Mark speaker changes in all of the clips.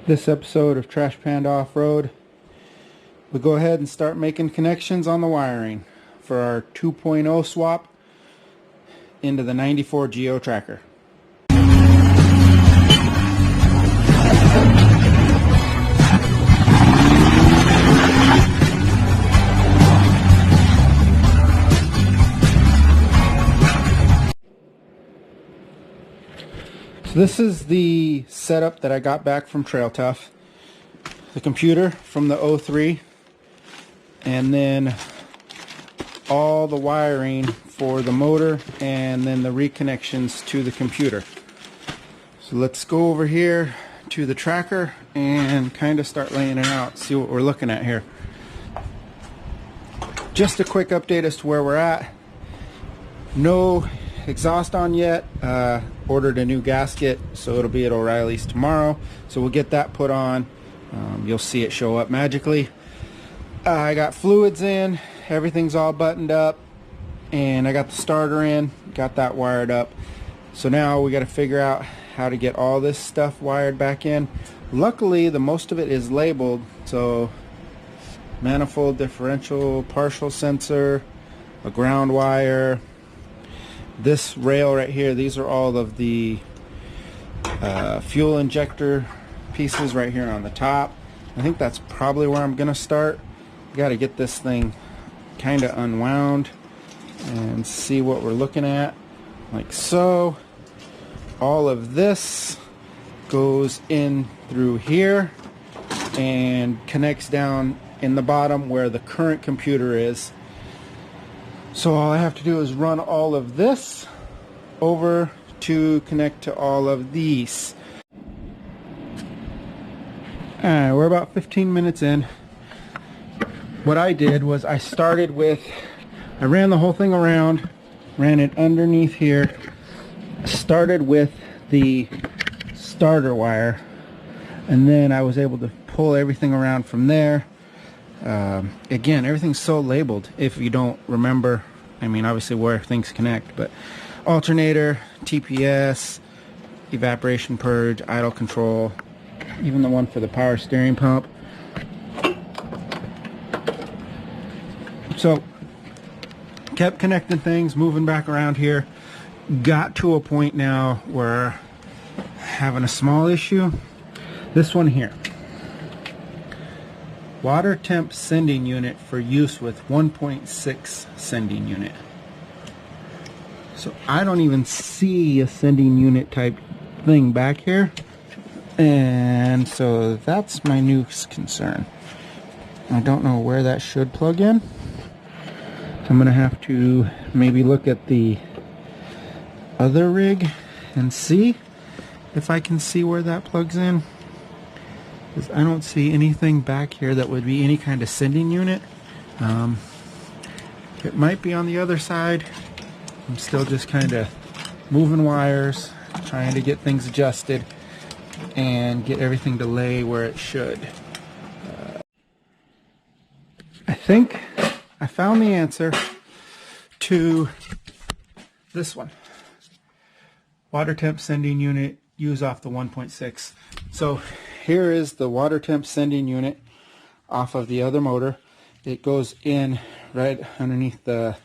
Speaker 1: This episode of Trash Panda Off-Road, we go ahead and start making connections on the wiring for our 2.0 swap into the 94 Geo Tracker. So this is the setup that I got back from Trail Tough. The computer from the 03, and then all the wiring for the motor, and then the reconnections to the computer. So let's go over here to the tracker and kind of start laying it out, see what we're looking at here. Just a quick update as to where we're at. No exhaust on yet. Ordered a new gasket, so it'll be at O'Reilly's tomorrow, so we'll get that put on. You'll see it show up magically. I got fluids in, everything's all buttoned up, and I got the starter in, got that wired up. So now we got to figure out how to get all this stuff wired back in. Luckily, the most of it is labeled, so manifold, differential, partial sensor, a ground wire, this rail right here, these are all of the fuel injector pieces right here on the top. I think that's probably where I'm gonna start. Got to get this thing kind of unwound and see what we're looking at, like so. All of this goes in through here and connects down in the bottom where the current computer is. So all I have to do is run all of this over to connect to all of these. Alright, we're about 15 minutes in. What I did was I ran the whole thing around, ran it underneath here, started with the starter wire, and then I was able to pull everything around from there. Again, everything's so labeled if you don't remember, I mean obviously where things connect, but alternator, TPS, evaporation purge, idle control, even the one for the power steering pump. So kept connecting things, moving back around here. Got to a point now where having a small issue. This one here. Water temp sending unit for use with 1.6 sending unit. So I don't even see a sending unit type thing back here. And so that's my new concern. I don't know where that should plug in. So I'm going to have to maybe look at the other rig and see if I can see where that plugs in. Because I don't see anything back here that would be any kind of sending unit. It might be on the other side. I'm still just kind of moving wires, trying to get things adjusted and get everything to lay where it should. I think I found the answer to this one. Water temp sending unit, use off the 1.6. So here is the water temp sending unit off of the other motor. It goes in right underneath the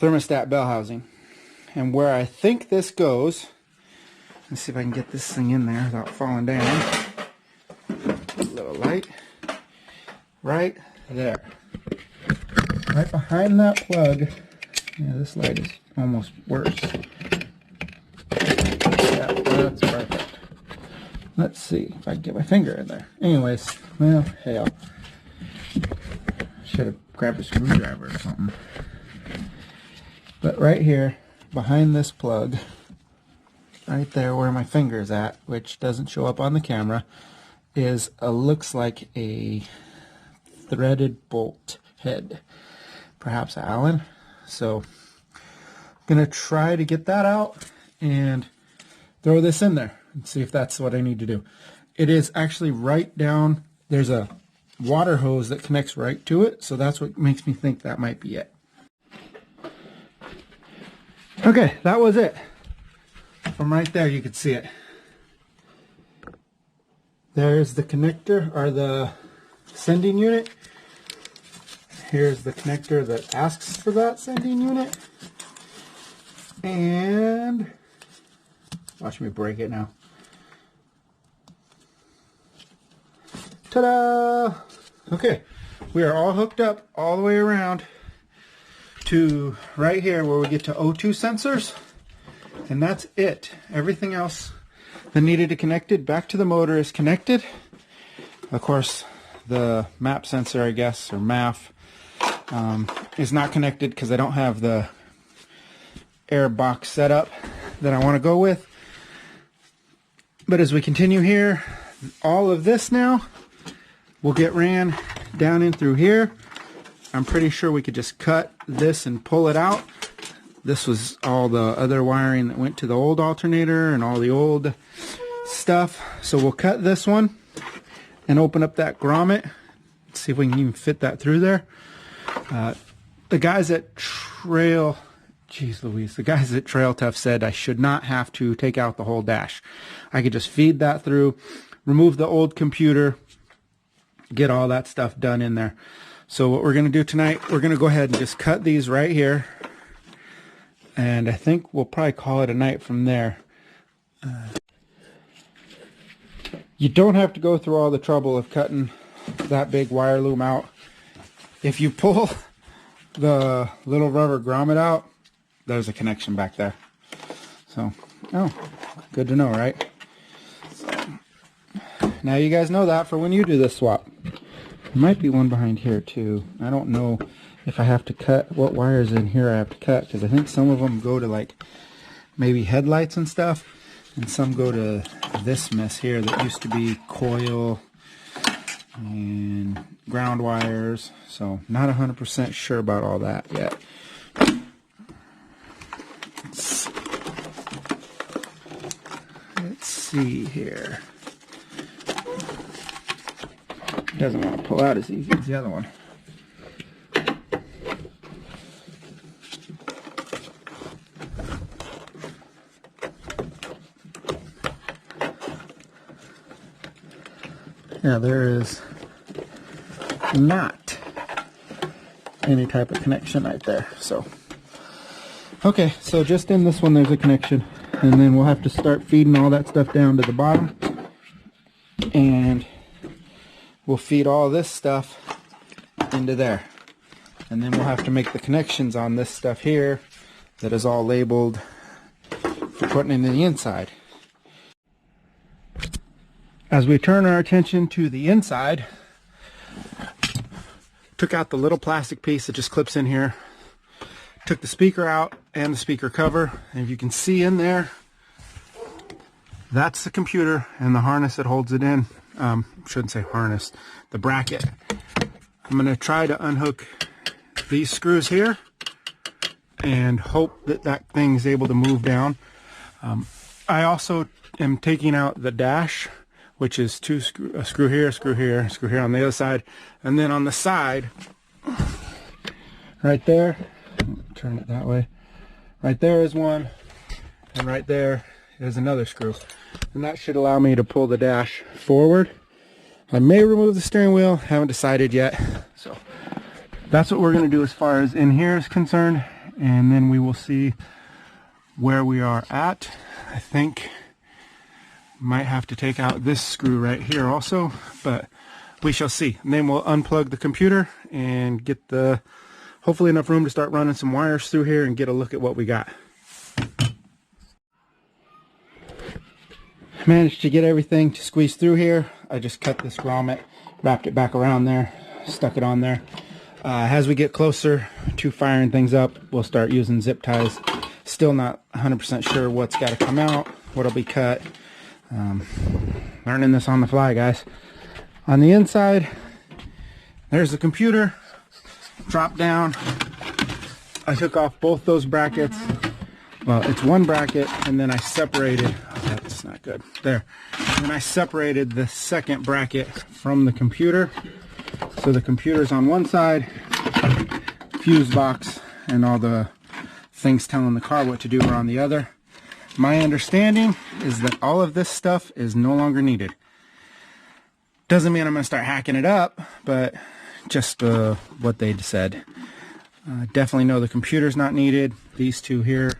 Speaker 1: thermostat bell housing. And where I think this goes, let's see if I can get this thing in there without falling down. A little light. Right there. Right behind that plug. Yeah, this light is almost worse. Yeah, that's perfect. Let's see if I can get my finger in there. Anyways, well, hell. Should have grabbed a screwdriver or something. But right here, behind this plug, right there where my finger is at, which doesn't show up on the camera, is looks like a threaded bolt head. Perhaps Allen. So I'm going to try to get that out and throw this in there and see if that's what I need to do. It is actually right down, there's a water hose that connects right to it, so that's what makes me think that might be it. Okay, that was it. From right there you could see it. There's the connector, or the sending unit. Here's the connector that asks for that sending unit. And watch me break it now. Ta-da! Okay, we are all hooked up all the way around to right here where we get to O2 sensors. And that's it. Everything else that needed to connected back to the motor is connected. Of course, the map sensor, I guess, or MAF, is not connected because I don't have the air box setup that I want to go with. But as we continue here, all of this now will get ran down in through here. I'm pretty sure we could just cut this and pull it out. This was all the other wiring that went to the old alternator and all the old stuff. So we'll cut this one and open up that grommet. See if we can even fit that through there. The guys at Trail, the guys at Trail Tough said I should not have to take out the whole dash. I could just feed that through, remove the old computer, get all that stuff done in there. So what we're going to do tonight, we're going to go ahead and just cut these right here. And I think we'll probably call it a night from there. You don't have to go through all the trouble of cutting that big wire loom out. If you pull the little rubber grommet out, there's a connection back there. So, oh, good to know, right? So, now you guys know that for when you do this swap. There might be one behind here too. I don't know if I have to cut, what wires in here I have to cut, because I think some of them go to like maybe headlights and stuff, and some go to this mess here that used to be coil and ground wires. So not 100% sure about all that yet. Let's see here. Doesn't want to pull out as easy as the other one. Yeah, there is not any type of connection right there. So, okay, so just in this one there's a connection, and then we'll have to start feeding all that stuff down to the bottom, and we'll feed all this stuff into there, and then we'll have to make the connections on this stuff here that is all labeled for putting into the inside. As we turn our attention to the inside, took out the little plastic piece that just clips in here, took the speaker out and the speaker cover, and if you can see in there, that's the computer and the harness that holds it in. Shouldn't say harness, the bracket. I'm going to try to unhook these screws here and hope that that thing's able to move down. I also am taking out the dash, which is a screw here, screw here, screw here on the other side, and then on the side, right there, turn it that way, right there is one, and right there is another screw, and that should allow me to pull the dash forward. I may remove the steering wheel, haven't decided yet, so that's what we're going to do as far as in here is concerned, and then we will see where we are at. I think might have to take out this screw right here also, but we shall see. And then we'll unplug the computer and get the hopefully enough room to start running some wires through here and get a look at what we got. Managed to get everything to squeeze through here. I just cut this grommet, wrapped it back around there, stuck it on there. As we get closer to firing things up, we'll start using zip ties. Still not 100% sure what's got to come out, what'll be cut. Learning this on the fly, guys. On the inside, there's the computer. Drop down. I took off both those brackets. Well, it's one bracket, and then I separated. Oh, that's not good. There. And then I separated the second bracket from the computer. So the computer's on one side, fuse box, and all the things telling the car what to do are on the other. My understanding is that all of this stuff is no longer needed. Doesn't mean I'm going to start hacking it up, but just what they said. Definitely know the computer's not needed. These two here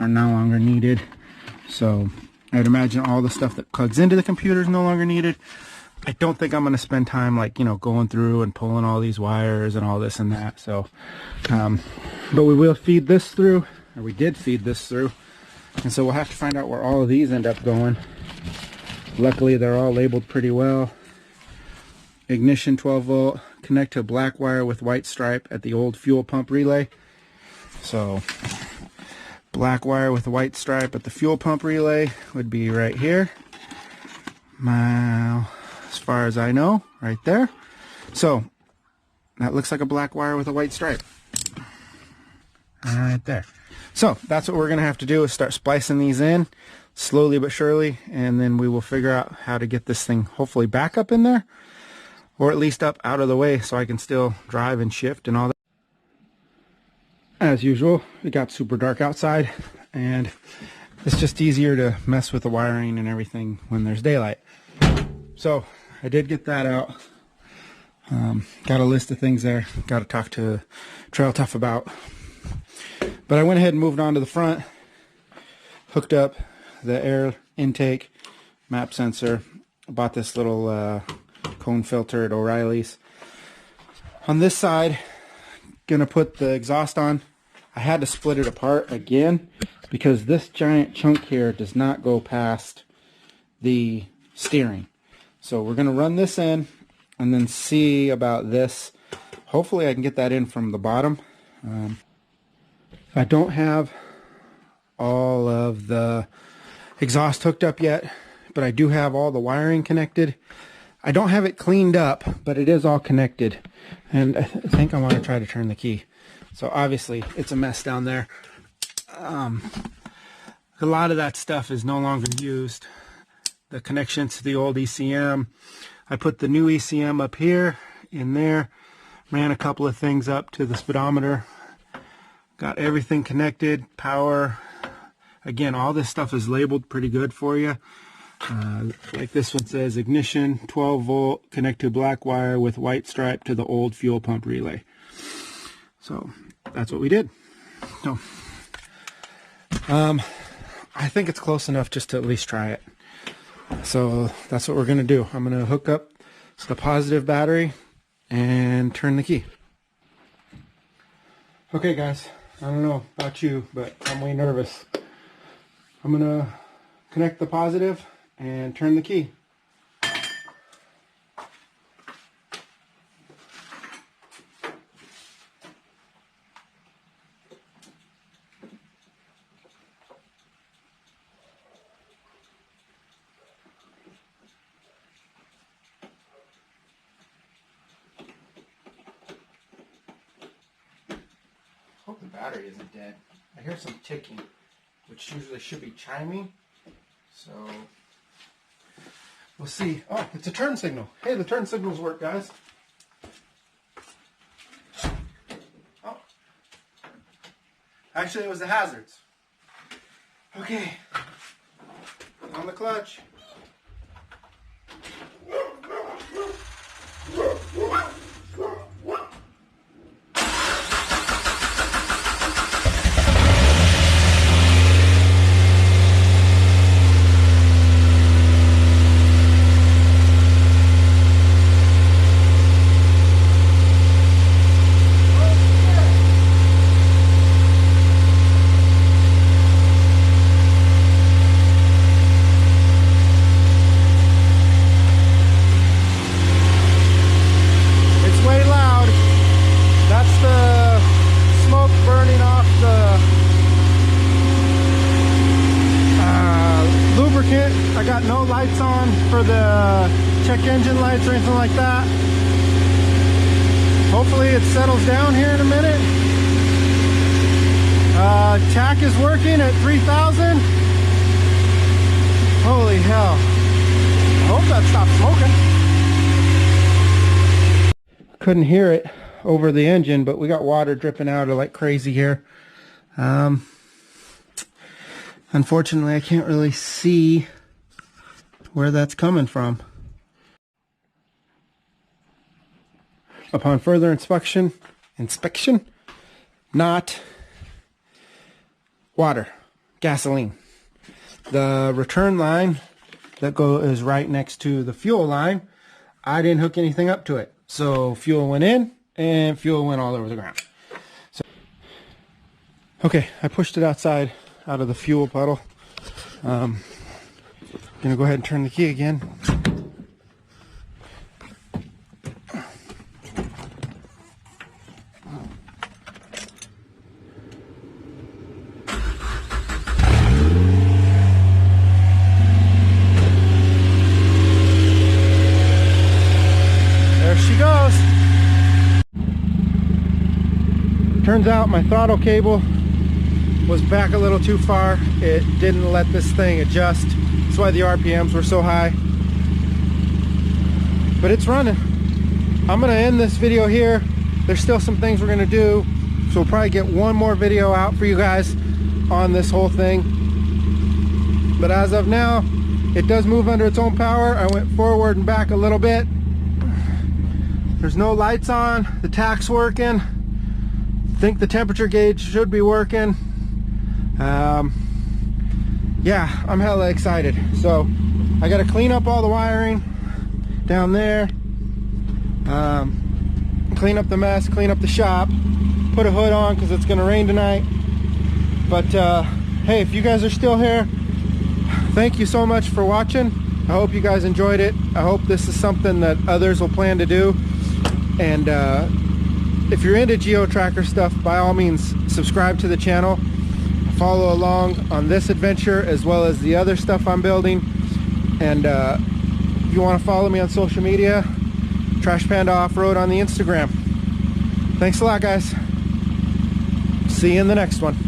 Speaker 1: are no longer needed. So I'd imagine all the stuff that plugs into the computer is no longer needed. I don't think I'm going to spend time, like, you know, going through and pulling all these wires and all this and that. So, but we will feed this through, or we did feed this through. And so we'll have to find out where all of these end up going. Luckily, they're all labeled pretty well. Ignition 12 volt, connect to black wire with white stripe at the old fuel pump relay. So black wire with white stripe at the fuel pump relay would be right here. As far as I know, right there. So that looks like a black wire with a white stripe. Right there. So that's what we're going to have to do, is start splicing these in slowly but surely, and then we will figure out how to get this thing hopefully back up in there, or at least up out of the way so I can still drive and shift and all that. As usual, it got super dark outside, and it's just easier to mess with the wiring and everything when there's daylight. So I did get that out. Got a list of things there. Got to talk to Trail Tough about. But I went ahead and moved on to the front. Hooked up the air intake, map sensor. I bought this little cone filter at O'Reilly's. On this side, gonna put the exhaust on. I had to split it apart again because this giant chunk here does not go past the steering. So we're gonna run this in and then see about this. Hopefully I can get that in from the bottom. I don't have all of the exhaust hooked up yet, but I do have all the wiring connected. I don't have it cleaned up, but it is all connected. And I think I want to try to turn the key. So obviously it's a mess down there. A lot of that stuff is no longer used. The connections to the old ECM. I put the new ECM up here, in there. Ran a couple of things up to the speedometer. Got everything connected, power. Again, all this stuff is labeled pretty good for you. Like this one says, ignition, 12 volt, connect to black wire with white stripe to the old fuel pump relay. So that's what we did. So, I think it's close enough just to at least try it. So that's what we're going to do. I'm going to hook up the positive battery and turn the key. Okay guys, I don't know about you, but I'm way nervous. I'm going to connect the positive and turn the key. Hope the battery isn't dead. I hear some ticking, which usually should be chiming. So we'll see. Oh, it's a turn signal. Hey, the turn signals work, guys. Oh, actually it was the hazards. Okay, on the clutch. I got no lights on for the check engine lights or anything like that. Hopefully it settles down here in a minute. Tack is working at 3,000. Holy hell. I hope that stops smoking. Couldn't hear it over the engine, but we got water dripping out like crazy here. Unfortunately, I can't really see where that's coming from. Upon further inspection, not water, gasoline. The return line that is right next to the fuel line, I didn't hook anything up to it. So fuel went in and fuel went all over the ground. So, okay, I pushed it outside out of the fuel puddle. Gonna go ahead and turn the key again. Turns out my throttle cable was back a little too far. It didn't let this thing adjust. That's why the RPMs were so high. But it's running. I'm gonna end this video here. There's still some things we're gonna do. So we'll probably get one more video out for you guys on this whole thing. But as of now, it does move under its own power. I went forward and back a little bit. There's no lights on. The tach's working. Think the temperature gauge should be working. Yeah, I'm hella excited. So I got to clean up all the wiring down there, clean up the mess, clean up the shop, put a hood on because it's going to rain tonight. But hey, if you guys are still here, thank you so much for watching. I hope you guys enjoyed it. I hope this is something that others will plan to do. And if you're into Geo Tracker stuff, by all means, subscribe to the channel. Follow along on this adventure as well as the other stuff I'm building. And if you want to follow me on social media, Trash Panda Off-Road on the Instagram. Thanks a lot, guys. See you in the next one.